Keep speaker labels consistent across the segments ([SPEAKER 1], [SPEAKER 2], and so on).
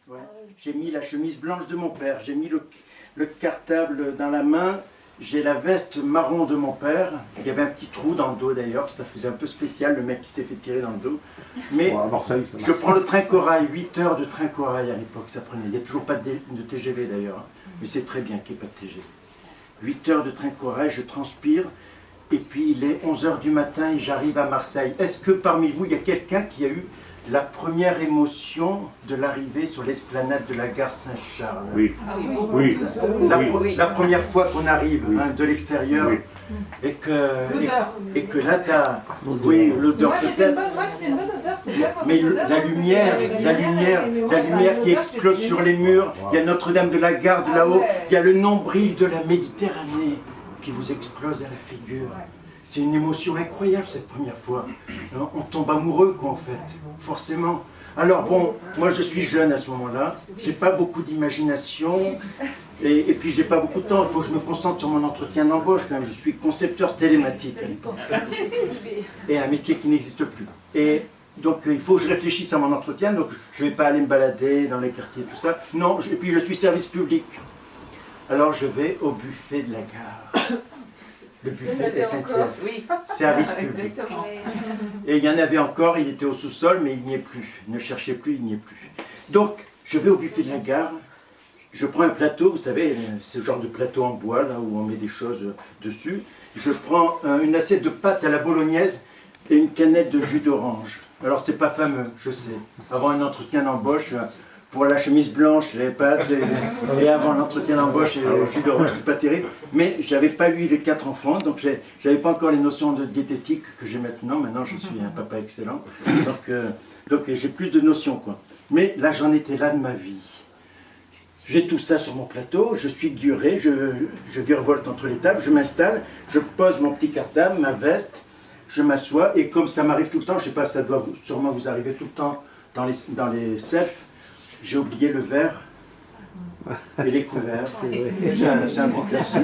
[SPEAKER 1] Ouais. J'ai mis la chemise blanche de mon père, j'ai mis le cartable dans la main, j'ai la veste marron de mon père. Il y avait un petit trou dans le dos d'ailleurs, ça faisait un peu spécial, le mec qui s'est fait tirer dans le dos. Mais
[SPEAKER 2] Bon, à Marseille, ça
[SPEAKER 1] je
[SPEAKER 2] marche.
[SPEAKER 1] prends le train corail, 8 heures de train corail à l'époque, ça prenait. Il n'y a toujours pas de TGV d'ailleurs, hein. Mais c'est très bien qu'il n'y ait pas de TGV. 8 heures de train corail, je transpire, et puis il est 11 heures du matin et j'arrive à Marseille. Est-ce que parmi vous, il y a quelqu'un qui a eu la première émotion de l'arrivée sur l'esplanade de la gare Saint-Charles?
[SPEAKER 2] Oui,
[SPEAKER 3] Ah oui,
[SPEAKER 2] oui, oui.
[SPEAKER 1] La première fois qu'on arrive
[SPEAKER 2] Oui.
[SPEAKER 1] hein, de l'extérieur,
[SPEAKER 2] Oui.
[SPEAKER 1] et que là, tu as l'odeur
[SPEAKER 3] Moi, c'était
[SPEAKER 1] peut-être,
[SPEAKER 3] une bonne odeur, c'était pas
[SPEAKER 1] mais
[SPEAKER 3] mauvaise odeur.
[SPEAKER 1] la lumière qui explose sur les murs, il y a Notre-Dame de la Garde là-haut, il y a le nombril de la Méditerranée qui vous explose à la figure. C'est une émotion incroyable cette première fois. On tombe amoureux quoi en fait, forcément. Alors bon, moi je suis jeune à ce moment-là, j'ai pas beaucoup d'imagination et puis j'ai pas beaucoup de temps, il faut que je me concentre sur mon entretien d'embauche quand même. Je suis concepteur télématique à l'époque et un métier qui n'existe plus. Et donc il faut que je réfléchisse à mon entretien, donc je vais pas aller me balader dans les quartiers tout ça. Non, et puis je suis service public. Alors je vais au buffet de la gare. Le buffet SNCF,
[SPEAKER 4] Oui,
[SPEAKER 1] service public.
[SPEAKER 4] exactement.
[SPEAKER 1] Et il y en avait encore, il était au sous-sol, mais il n'y est plus. Ne cherchez plus, il n'y est plus. Donc, je vais au buffet de la gare, je prends un plateau, vous savez, ce genre de plateau en bois, là où on met des choses dessus. Je prends une assiette de pâtes à la bolognaise et une canette de jus d'orange. Alors, c'est pas fameux, je sais. Avant un entretien d'embauche, pour la chemise blanche, les pâtes, et avant l'entretien d'embauche et le jus d'orange, c'est pas terrible. Mais j'avais pas eu les 4 enfants, donc j'avais pas encore les notions de diététique que j'ai maintenant. Maintenant, je suis un papa excellent. Donc j'ai plus de notions, quoi. Mais là, j'en étais là de ma vie. J'ai tout ça sur mon plateau, je suis guuré, je virevolte entre les tables, je m'installe, je pose mon petit cartable, ma veste, je m'assois, et comme ça m'arrive tout le temps, je sais pas, ça doit sûrement vous arriver tout le temps dans les selfs, j'ai oublié le verre et les couverts. C'est un grand classique.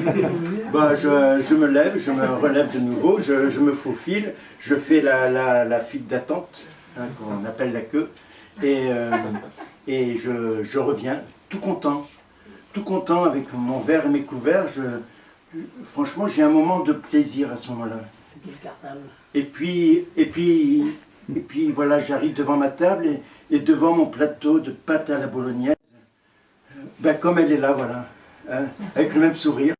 [SPEAKER 1] Bah, je me lève, je me relève de nouveau, je me faufile, je fais la file d'attente, hein, qu'on appelle la queue, et je reviens tout content avec mon verre et mes couverts. Franchement, j'ai un moment de plaisir à ce moment-là. Et puis voilà, j'arrive devant ma table et devant mon plateau de pâtes à la bolognaise, ben, comme elle est là, voilà, hein, avec le même sourire.